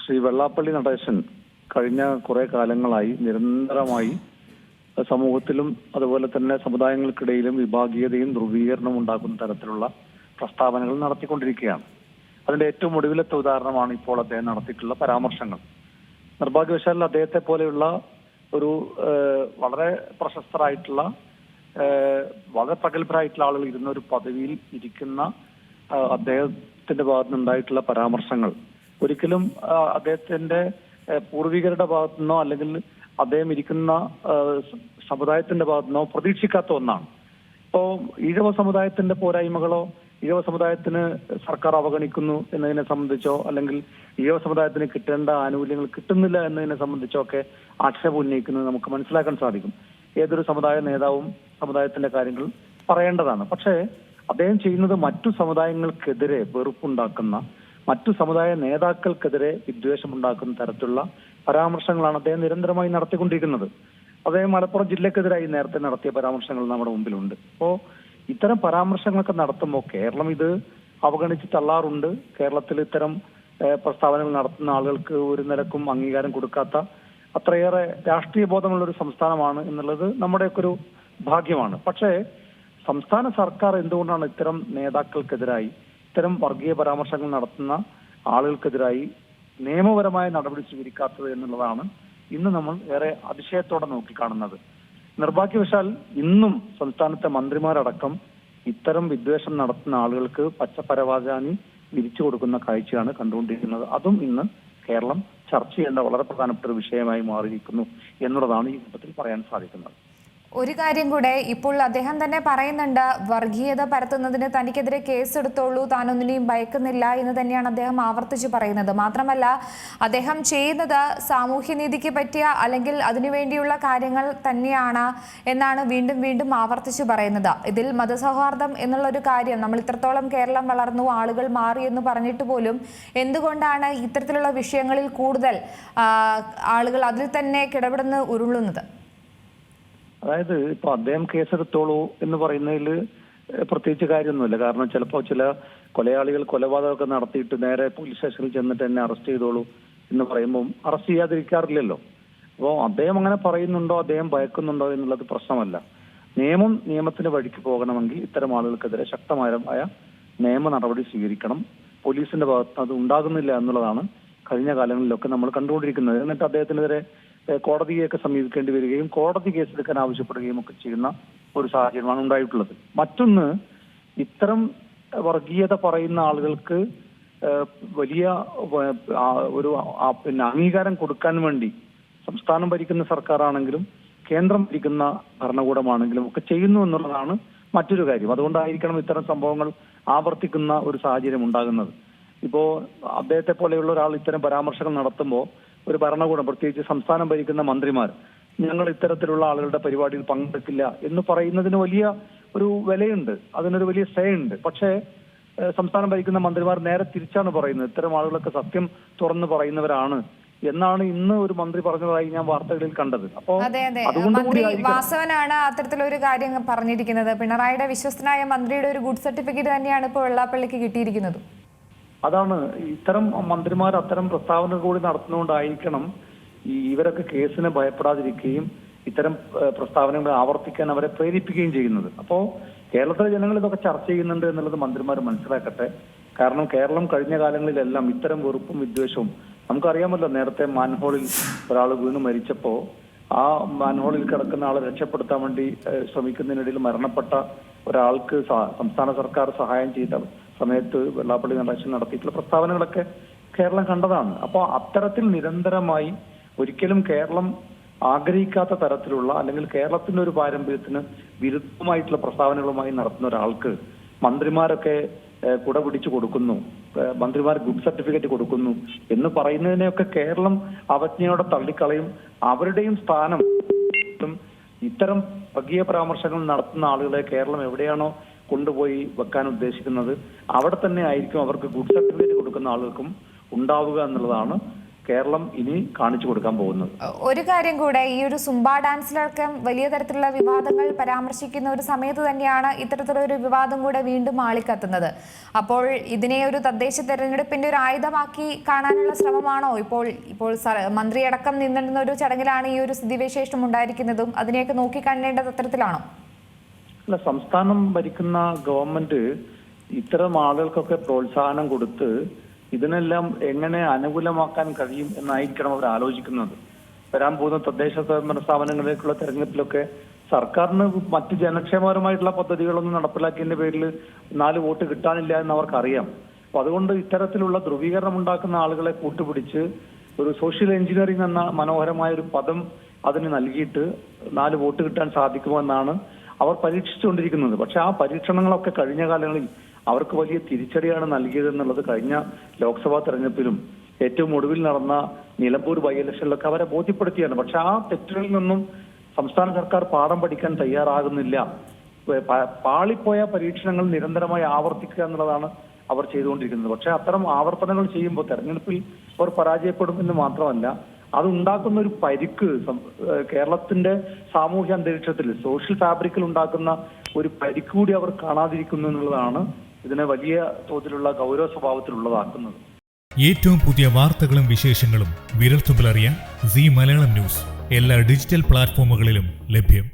ശ്രീ വെള്ളാപ്പള്ളി നടേശൻ കഴിഞ്ഞ കുറെ കാലങ്ങളായി നിരന്തരമായി സമൂഹത്തിലും അതുപോലെ തന്നെ സമുദായങ്ങൾക്കിടയിലും വിഭാഗീയതയും ധ്രുവീകരണവും ഉണ്ടാക്കുന്ന തരത്തിലുള്ള പ്രസ്താവനകൾ നടത്തിക്കൊണ്ടിരിക്കുകയാണ്. അതിന്റെ ഏറ്റവും ഒടുവിലത്തെ ഉദാഹരണമാണ് ഇപ്പോൾ അദ്ദേഹം നടത്തിയിട്ടുള്ള പരാമർശങ്ങൾ. നിർഭാഗ്യവശാൽ അദ്ദേഹത്തെ പോലെയുള്ള ഒരു വളരെ പ്രശസ്തരായിട്ടുള്ള വളരെ പ്രഗത്ഭരായിട്ടുള്ള ആളുകൾ ഇരുന്ന ഒരു പദവിയിൽ ഇരിക്കുന്ന അദ്ദേഹത്തിന്റെ ഭാഗത്തു നിന്നുണ്ടായിട്ടുള്ള പരാമർശങ്ങൾ ഒരിക്കലും അദ്ദേഹത്തിന്റെ പൂർവികരുടെ ഭാഗത്തുനിന്നോ അല്ലെങ്കിൽ അദ്ദേഹം ഇരിക്കുന്ന സമുദായത്തിന്റെ ഭാഗത്തുനിന്നോ പ്രതീക്ഷിക്കാത്ത ഒന്നാണ്. ഇപ്പോ ഈഴവ സമുദായത്തിന്റെ പോരായ്മകളോ ഈഴവ സമുദായത്തിന് സർക്കാർ അവഗണിക്കുന്നു എന്നതിനെ സംബന്ധിച്ചോ അല്ലെങ്കിൽ ഈഴവ സമുദായത്തിന് കിട്ടേണ്ട ആനുകൂല്യങ്ങൾ കിട്ടുന്നില്ല എന്നതിനെ സംബന്ധിച്ചോ ഒക്കെ ആക്ഷേപം ഉന്നയിക്കുന്നത് നമുക്ക് മനസ്സിലാക്കാൻ സാധിക്കും. ഏതൊരു സമുദായ നേതാവും സമുദായത്തിന്റെ കാര്യങ്ങൾ പറയേണ്ടതാണ്. പക്ഷേ അദ്ദേഹം ചെയ്യുന്നത് മറ്റു സമുദായങ്ങൾക്കെതിരെ വെറുപ്പുണ്ടാക്കുന്ന, മറ്റു സമുദായ നേതാക്കൾക്കെതിരെ വിദ്വേഷമുണ്ടാക്കുന്ന തരത്തിലുള്ള പരാമർശങ്ങളാണ് അദ്ദേഹം നിരന്തരമായി നടത്തിക്കൊണ്ടിരിക്കുന്നത്. അദ്ദേഹം മലപ്പുറം ജില്ലക്കെതിരായി നേരത്തെ നടത്തിയ പരാമർശങ്ങൾ നമ്മുടെ മുമ്പിലുണ്ട്. അപ്പോ ഇത്തരം പരാമർശങ്ങളൊക്കെ നടത്തുമ്പോൾ കേരളം ഇത് അവഗണിച്ച് തള്ളാറുണ്ട്. കേരളത്തിൽ ഇത്തരം പ്രസ്താവനകൾ നടത്തുന്ന ആളുകൾക്ക് ഒരു നിലക്കും അംഗീകാരം കൊടുക്കാത്ത അത്രയേറെ രാഷ്ട്രീയ ബോധമുള്ള ഒരു സംസ്ഥാനമാണ് എന്നുള്ളത് നമ്മുടെയൊക്കെ ഒരു ഭാഗ്യമാണ്. പക്ഷേ സംസ്ഥാന സർക്കാർ എന്തുകൊണ്ടാണ് ഇത്തരം നേതാക്കൾക്കെതിരായി, ഇത്തരം വർഗീയ പരാമർശങ്ങൾ നടത്തുന്ന ആളുകൾക്കെതിരായി നിയമപരമായ നടപടി സ്വീകരിക്കാത്തത് എന്നുള്ളതാണ് ഇന്ന് നമ്മൾ ഏറെ അതിശയത്തോടെ നോക്കിക്കാണുന്നത്. നിർഭാഗ്യവശാൽ ഇന്നും സംസ്ഥാനത്തെ മന്ത്രിമാരടക്കം ഇത്തരം വിദ്വേഷം നടത്തുന്ന ആളുകൾക്ക് പച്ചപ്പരവാചാനി വിരിച്ചു കൊടുക്കുന്ന കാഴ്ചയാണ് കണ്ടുകൊണ്ടിരിക്കുന്നത്. അതും ഇന്ന് കേരളം ചർച്ച ചെയ്യേണ്ട വളരെ പ്രധാനപ്പെട്ട ഒരു വിഷയമായി മാറിയിരിക്കുന്നു എന്നുള്ളതാണ് ഈ ഘട്ടത്തിൽ പറയാൻ സാധിക്കുന്നത്. ഒരു കാര്യം കൂടെ, ഇപ്പോൾ അദ്ദേഹം തന്നെ പറയുന്നുണ്ട്, വർഗീയത പരത്തുന്നതിന് തനിക്കെതിരെ കേസെടുത്തോളൂ, താനൊന്നിനെയും ഭയക്കുന്നില്ല എന്ന് തന്നെയാണ് അദ്ദേഹം ആവർത്തിച്ച് പറയുന്നത്. മാത്രമല്ല അദ്ദേഹം ചെയ്യുന്നത് സാമൂഹ്യനീതിക്ക് പറ്റിയ അല്ലെങ്കിൽ അതിനുവേണ്ടിയുള്ള കാര്യങ്ങൾ തന്നെയാണ് എന്നാണ് വീണ്ടും വീണ്ടും ആവർത്തിച്ച് പറയുന്നത്. ഇതിൽ മതസൗഹാർദ്ദം എന്നുള്ളൊരു കാര്യം, നമ്മൾ ഇത്രത്തോളം കേരളം വളർന്നു, ആളുകൾ മാറി എന്ന് പറഞ്ഞിട്ട് പോലും എന്തുകൊണ്ടാണ് ഇത്തരത്തിലുള്ള വിഷയങ്ങളിൽ കൂടുതൽ ആളുകൾ അതിൽ തന്നെ കിടപെടുന്ന് ഉരുളുന്നത്? അതായത് ഇപ്പൊ അദ്ദേഹം കേസെടുത്തോളൂ എന്ന് പറയുന്നതിൽ പ്രത്യേകിച്ച് കാര്യമൊന്നുമില്ല. കാരണം ചിലപ്പോൾ ചില കൊലയാളികൾ കൊലപാതകമൊക്കെ നടത്തിയിട്ട് നേരെ പോലീസ് സ്റ്റേഷനിൽ ചെന്നിട്ട് എന്നെ അറസ്റ്റ് ചെയ്തോളൂ എന്ന് പറയുമ്പോൾ അറസ്റ്റ് ചെയ്യാതിരിക്കാറില്ലല്ലോ. അപ്പോൾ അദ്ദേഹം അങ്ങനെ പറയുന്നുണ്ടോ, അദ്ദേഹം ഭയക്കുന്നുണ്ടോ എന്നുള്ളത് പ്രശ്നമല്ല. നിയമത്തിന്റെ വഴിക്ക് പോകണമെങ്കിൽ ഇത്തരം ആളുകൾക്കെതിരെ ശക്തമായ നിയമ നടപടി സ്വീകരിക്കണം. പോലീസിന്റെ ഭാഗത്ത് അത് ഉണ്ടാകുന്നില്ല എന്നുള്ളതാണ് കഴിഞ്ഞ കാലങ്ങളിലൊക്കെ നമ്മൾ കണ്ടുകൊണ്ടിരിക്കുന്നത്. എന്നിട്ട് അദ്ദേഹത്തിനെതിരെ കോടതിയെയൊക്കെ സമീപിക്കേണ്ടി വരികയും കോടതി കേസെടുക്കാൻ ആവശ്യപ്പെടുകയും ഒക്കെ ചെയ്യുന്ന ഒരു സാഹചര്യമാണ് ഉണ്ടായിട്ടുള്ളത്. മറ്റൊന്ന്, ഇത്തരം വർഗീയത പറയുന്ന ആളുകൾക്ക് വലിയ ഒരു അംഗീകാരം കൊടുക്കാൻ വേണ്ടി സംസ്ഥാനം ഭരിക്കുന്ന സർക്കാരാണെങ്കിലും കേന്ദ്രം ഭരിക്കുന്ന ഭരണകൂടമാണെങ്കിലും ഒക്കെ ചെയ്യുന്നു എന്നുള്ളതാണ് മറ്റൊരു കാര്യം. അതുകൊണ്ടായിരിക്കണം ഇത്തരം സംഭവങ്ങൾ ആവർത്തിക്കുന്ന ഒരു സാഹചര്യം ഉണ്ടാകുന്നത്. ഇപ്പോ അദ്ദേഹത്തെ പോലെയുള്ള ഒരാൾ ഇത്തരം പരാമർശങ്ങൾ നടത്തുമ്പോൾ ഒരു ഭരണകൂടം, പ്രത്യേകിച്ച് സംസ്ഥാനം ഭരിക്കുന്ന മന്ത്രിമാർ, ഞങ്ങൾ ഇത്തരത്തിലുള്ള ആളുകളുടെ പരിപാടിയിൽ പങ്കെടുക്കില്ല എന്ന് പറയുന്നതിന് വലിയ ഒരു വിലയുണ്ട്, അതിനൊരു വലിയ സേ ഉണ്ട്. പക്ഷേ സംസ്ഥാനം ഭരിക്കുന്ന മന്ത്രിമാർ നേരെ തിരിച്ചാണ് പറയുന്നത്. ഇത്തരം ആളുകളൊക്കെ സത്യം തുറന്നു പറയുന്നവരാണ് എന്നാണ് ഇന്ന് ഒരു മന്ത്രി പറഞ്ഞതായി ഞാൻ വാർത്തകളിൽ കണ്ടത്. അപ്പോൾ മന്ത്രി വാസവനാണ് അത്തരത്തിലൊരു കാര്യം പറഞ്ഞിരിക്കുന്നത്. പിണറായിയുടെ വിശ്വസ്തനായ മന്ത്രിയുടെ ഒരു ഗുഡ് സർട്ടിഫിക്കറ്റ് തന്നെയാണ് ഇപ്പോൾ വെള്ളാപ്പള്ളിക്ക് കിട്ടിയിരിക്കുന്നത്. അതാണ്, ഇത്തരം മന്ത്രിമാർ അത്തരം പ്രസ്താവനകൾ കൂടി നടത്തുന്നതുകൊണ്ടായിരിക്കണം ഇവരൊക്കെ കേസിനെ ഭയപ്പെടാതിരിക്കുകയും ഇത്തരം പ്രസ്താവനകൾ ആവർത്തിക്കാൻ അവരെ പ്രേരിപ്പിക്കുകയും ചെയ്യുന്നത്. അപ്പോ കേരളത്തിലെ ജനങ്ങൾ ഇതൊക്കെ ചർച്ച ചെയ്യുന്നുണ്ട് എന്നുള്ളത് മന്ത്രിമാർ മനസ്സിലാക്കട്ടെ. കാരണം കേരളം കഴിഞ്ഞ കാലങ്ങളിലെല്ലാം ഇത്തരം വെറുപ്പും വിദ്വേഷവും, നമുക്കറിയാമല്ലോ, നേരത്തെ മാൻഹോളിൽ ഒരാൾ വീണ് മരിച്ചപ്പോ ആ മാൻഹോളിൽ കിടക്കുന്ന ആളെ രക്ഷപ്പെടുത്താൻ വേണ്ടി ശ്രമിക്കുന്നതിനിടയിൽ മരണപ്പെട്ട ഒരാൾക്ക് സംസ്ഥാന സർക്കാർ സഹായം ചെയ്ത സമയത്ത് വെള്ളാപ്പള്ളി നടേശൻ നടത്തിയിട്ടുള്ള പ്രസ്താവനകളൊക്കെ കേരളം കണ്ടതാണ്. അപ്പോൾ അത്തരത്തിൽ നിരന്തരമായി ഒരിക്കലും കേരളം ആഗ്രഹിക്കാത്ത തരത്തിലുള്ള അല്ലെങ്കിൽ കേരളത്തിന്റെ ഒരു പാരമ്പര്യത്തിന് വിരുദ്ധമായിട്ടുള്ള പ്രസ്താവനകളുമായി നടത്തുന്ന ഒരാൾക്ക് മന്ത്രിമാരൊക്കെ കുട പിടിച്ചു കൊടുക്കുന്നു, മന്ത്രിമാർ ഗുഡ് സർട്ടിഫിക്കറ്റ് കൊടുക്കുന്നു എന്ന് പറയുന്നതിനെയൊക്കെ കേരളം അവജ്ഞയോടെ തള്ളിക്കളയും. അവരുടെയും സ്ഥാനം, ഇത്തരം വർഗീയ പരാമർശങ്ങൾ നടത്തുന്ന ആളുകളെ കേരളം എവിടെയാണോ കൊണ്ടുപോയി വെക്കാൻ ഉദ്ദേശിക്കുന്നത് അവിടെ തന്നെ ആയിരിക്കും അവർക്ക് ഗുഡ് സർട്ടിഫിക്കറ്റ് കൊടുക്കുന്ന ആളുകൾക്കും ഉണ്ടാവുക എന്നുള്ളതാണ് കേരളം ഇനി കാണിച്ചു കൊടുക്കാൻ പോകുന്നത്. ഒരു കാര്യം കൂടെ, ഈ ഒരു സുംബ ഡാൻസിലടക്കം വലിയ തരത്തിലുള്ള വിവാദങ്ങൾ പരാമർശിക്കുന്ന ഒരു സമയത്ത് തന്നെയാണ് ഇത്തരത്തിലൊരു വിവാദം കൂടെ വീണ്ടും ആളിക്കത്തുന്നത്. അപ്പോൾ ഇതിനെ ഒരു തദ്ദേശ തെരഞ്ഞെടുപ്പിന്റെ ഒരു ആയുധമാക്കി കാണാനുള്ള ശ്രമമാണോ ഇപ്പോൾ മന്ത്രിയടക്കം നിന്നിരുന്ന ഒരു ചടങ്ങിലാണ് ഈ ഒരു സ്ഥിതിവിശേഷം ഉണ്ടായിരിക്കുന്നതും അതിനെയൊക്കെ നോക്കിക്കാണേണ്ടത് അത്തരത്തിലാണോ? അല്ല, സംസ്ഥാനം ഭരിക്കുന്ന ഗവൺമെന്റ് ഇത്തരം ആളുകൾക്കൊക്കെ പ്രോത്സാഹനം കൊടുത്ത് ഇതിനെല്ലാം എങ്ങനെ അനുകൂലമാക്കാൻ കഴിയും എന്നായിരിക്കണം അവർ ആലോചിക്കുന്നത്. വരാൻ പോകുന്ന തദ്ദേശ സ്വയംഭരണ സ്ഥാപനങ്ങളിലേക്കുള്ള തെരഞ്ഞെടുപ്പിലൊക്കെ സർക്കാരിന് മറ്റ് ജനക്ഷേമപരമായിട്ടുള്ള പദ്ധതികളൊന്നും നടപ്പിലാക്കിയതിന്റെ പേരിൽ 4 വോട്ട് കിട്ടാനില്ല എന്ന് അവർക്കറിയാം. അപ്പൊ അതുകൊണ്ട് ഇത്തരത്തിലുള്ള ധ്രുവീകരണം ഉണ്ടാക്കുന്ന ആളുകളെ കൂട്ടുപിടിച്ച് ഒരു സോഷ്യൽ എഞ്ചിനീയറിംഗ് എന്ന മനോഹരമായ ഒരു പദം അതിന് നൽകിയിട്ട് 4 വോട്ട് കിട്ടാൻ സാധിക്കുമെന്നാണ് അവർ പരീക്ഷിച്ചുകൊണ്ടിരിക്കുന്നത്. പക്ഷെ ആ പരീക്ഷണങ്ങളൊക്കെ കഴിഞ്ഞ കാലങ്ങളിൽ അവർക്ക് വലിയ തിരിച്ചടിയാണ് നൽകിയതെന്നുള്ളത് കഴിഞ്ഞ ലോക്സഭാ തെരഞ്ഞെടുപ്പിലും ഏറ്റവും ഒടുവിൽ നടന്ന നിലമ്പൂർ ബൈ ഇലക്ഷനിലൊക്കെ അവരെ ബോധ്യപ്പെടുത്തിയാണ്. പക്ഷെ ആ തെറ്റുകളിൽ നിന്നും സംസ്ഥാന സർക്കാർ പാഠം പഠിക്കാൻ തയ്യാറാകുന്നില്ല. പാളിപ്പോയ പരീക്ഷണങ്ങൾ നിരന്തരമായി ആവർത്തിക്കുക എന്നുള്ളതാണ് അവർ ചെയ്തുകൊണ്ടിരിക്കുന്നത്. പക്ഷെ അത്തരം ആവർത്തനങ്ങൾ ചെയ്യുമ്പോൾ തെരഞ്ഞെടുപ്പിൽ അവർ പരാജയപ്പെടും എന്ന് മാത്രമല്ല, അതുണ്ടാക്കുന്ന ഒരു പരിക്ക് കേരളത്തിന്റെ സാമൂഹ്യ അന്തരീക്ഷത്തിൽ സോഷ്യൽ ഫാബ്രിക്കിൽ ഉണ്ടാക്കുന്ന ഒരു പരിക്ക് കൂടി അവർ കാണാതിരിക്കുന്നു എന്നുള്ളതാണ് ഇതിനെ വലിയ തോതിലുള്ള ഗൗരവ സ്വഭാവത്തിലുള്ളതാക്കുന്നത്. ഏറ്റവും പുതിയ വാർത്തകളും വിശേഷങ്ങളും വിരൽത്തുമ്പിലറിയാൻ സീ മലയാളം ന്യൂസ് എല്ലാ ഡിജിറ്റൽ പ്ലാറ്റ്ഫോമുകളിലും ലഭ്യം.